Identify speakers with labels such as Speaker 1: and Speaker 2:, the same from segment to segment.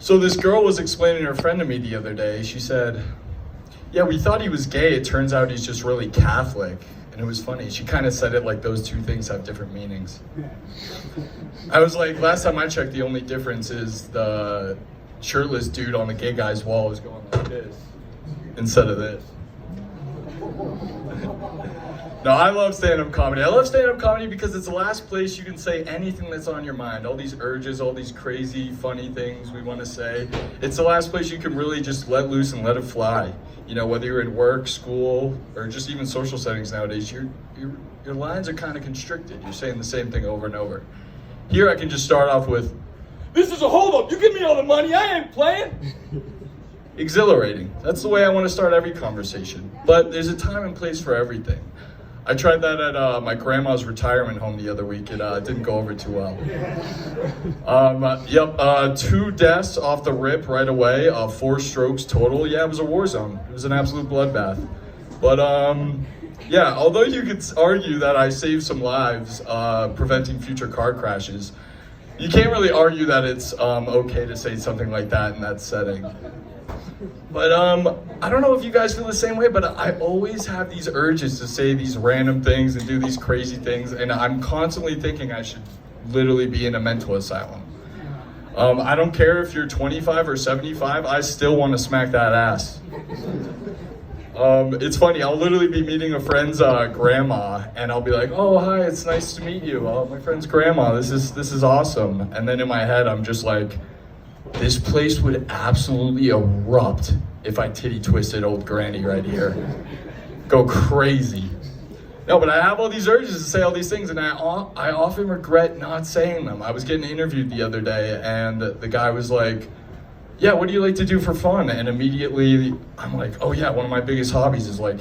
Speaker 1: So this girl was explaining her friend to me the other day. She said, yeah, we thought he was gay. It turns out he's just really Catholic. And it was funny. She kind of said it like those two things have different meanings. I was like, last time I checked, the only difference is the shirtless dude on the gay guy's wall is going like this instead of this. No, I love stand-up comedy. I love stand-up comedy because it's the last place you can say anything that's on your mind. All these urges, all these crazy, funny things we want to say. It's the last place you can really just let loose and let it fly. You know, whether you're in work, school, or just even social settings nowadays, your lines are kind of constricted. You're saying the same thing over and over. Here I can just start off with, "This is a holdup. You give me all the money. I ain't playing." Exhilarating. That's the way I want to start every conversation. But there's a time and place for everything. I tried that at my grandma's retirement home the other week. It didn't go over too well. 2 deaths off the rip right away, 4 strokes total. Yeah, it was a war zone. It was an absolute bloodbath. But yeah, although you could argue that I saved some lives preventing future car crashes, you can't really argue that it's okay to say something like that in that setting. But I don't know if you guys feel the same way, but I always have these urges to say these random things and do these crazy things, and I'm constantly thinking I should literally be in a mental asylum. I don't care if you're 25 or 75, I still want to smack that ass. It's funny, I'll literally be meeting a friend's grandma, and I'll be like, "Oh, hi, it's nice to meet you. My friend's grandma, this is awesome." And then in my head, I'm just like, this place would absolutely erupt if I titty twisted old granny right here. Go crazy. No, but I have all these urges to say all these things, and I often regret not saying them. I was getting interviewed the other day, and the guy was like, "Yeah, what do you like to do for fun?" And immediately I'm like, "Oh yeah, one of my biggest hobbies is like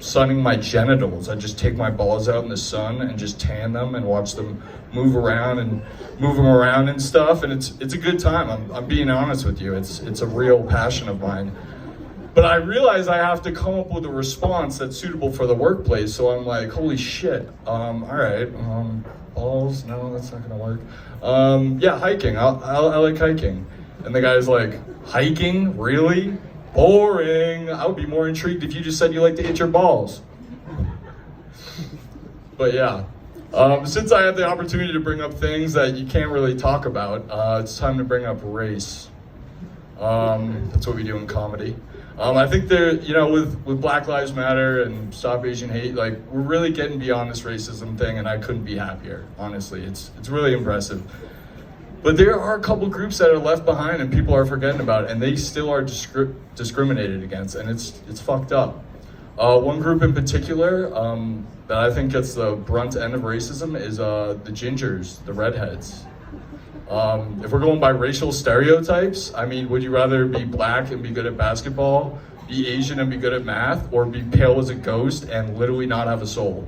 Speaker 1: sunning my genitals. I just take my balls out in the sun and just tan them and watch them move around and stuff, and it's a good time. I'm being honest with you. It's a real passion of mine. But I realize I have to come up with a response that's suitable for the workplace. So I'm like, holy shit. All right. Balls? No, that's not gonna work. Yeah, hiking. I like hiking. And the guy's like, hiking? Really? Boring. I would be more intrigued if you just said you like to hit your balls. But yeah. Since I have the opportunity to bring up things that you can't really talk about, it's time to bring up race. That's what we do in comedy. I think with Black Lives Matter and Stop Asian Hate, like, we're really getting beyond this racism thing, and I couldn't be happier, honestly. It's really impressive. But there are a couple groups that are left behind and people are forgetting about it, and they still are discriminated against, and it's fucked up. One group in particular that I think gets the brunt end of racism is the gingers, the redheads. If we're going by racial stereotypes, I mean, would you rather be black and be good at basketball, be Asian and be good at math, or be pale as a ghost and literally not have a soul?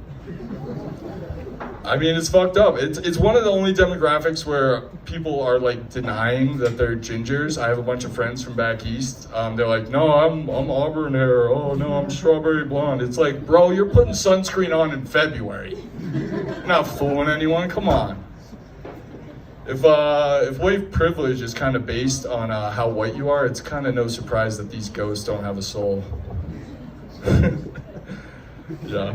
Speaker 1: I mean, it's fucked up. It's one of the only demographics where people are like denying that they're gingers. I have a bunch of friends from back east. They're like, "No, I'm auburn hair. Oh no, I'm strawberry blonde." It's like, bro, you're putting sunscreen on in February. You're not fooling anyone. Come on. If white privilege is kind of based on how white you are, it's kind of no surprise that these ghosts don't have a soul. Yeah.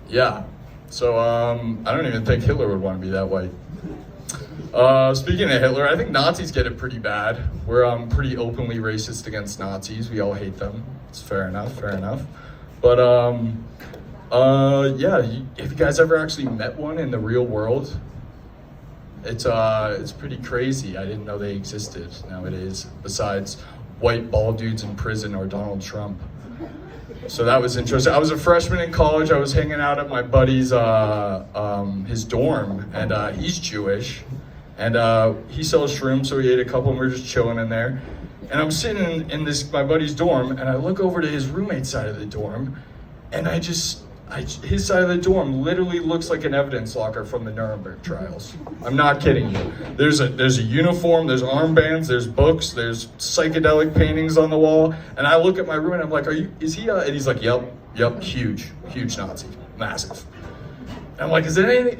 Speaker 1: Yeah, so I don't even think Hitler would want to be that white. Speaking of Hitler, I think Nazis get it pretty bad. We're pretty openly racist against Nazis. We all hate them. It's fair enough. But yeah, have you guys ever actually met one in the real world? It's pretty crazy. I didn't know they existed nowadays, besides white bald dudes in prison or Donald Trump. So that was interesting. I was a freshman in college. I was hanging out at my buddy's his dorm, and he's Jewish, and he sells shrooms, so he ate a couple, and we were just chilling in there. And I'm sitting in my buddy's dorm, and I look over to his roommate's side of the dorm, and his side of the dorm literally looks like an evidence locker from the Nuremberg trials. I'm not kidding you. There's a uniform, there's armbands, there's books, there's psychedelic paintings on the wall. And I look at my roommate, and I'm like, is he, and he's like, yep, huge Nazi, massive. And I'm like, is it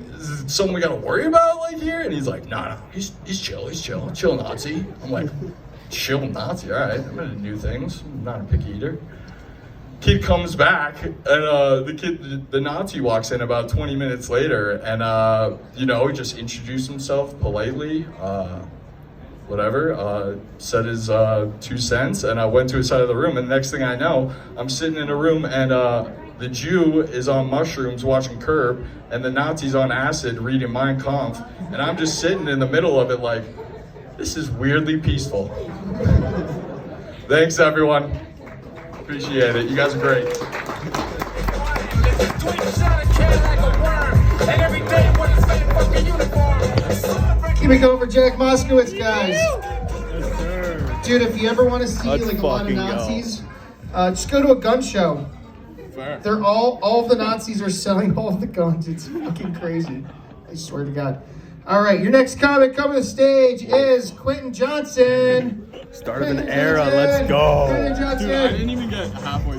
Speaker 1: something we gotta worry about like here? And he's like, no, he's chill Nazi. I'm like, chill Nazi, all right, I'm gonna do things, I'm not a picky eater. Kid comes back, and the Nazi walks in about 20 minutes later, and he just introduced himself politely, said his 2 cents, and I went to his side of the room, and the next thing I know, I'm sitting in a room, and the Jew is on mushrooms watching Curb, and the Nazi's on acid reading Mein Kampf, and I'm just sitting in the middle of it like, this is weirdly peaceful. Thanks, everyone. Appreciate it. You guys are great.
Speaker 2: Keep it going for Jack Moskowitz, guys. Dude, if you ever want to see a lot of Nazis, just go to a gun show. They're all of the Nazis are selling all of the guns. It's fucking crazy. I swear to God. All right, your next comic coming to the stage is Quentin Johnson.
Speaker 3: Start of an era. Let's go.
Speaker 2: Quentin Johnson.
Speaker 4: Dude, I didn't even get halfway.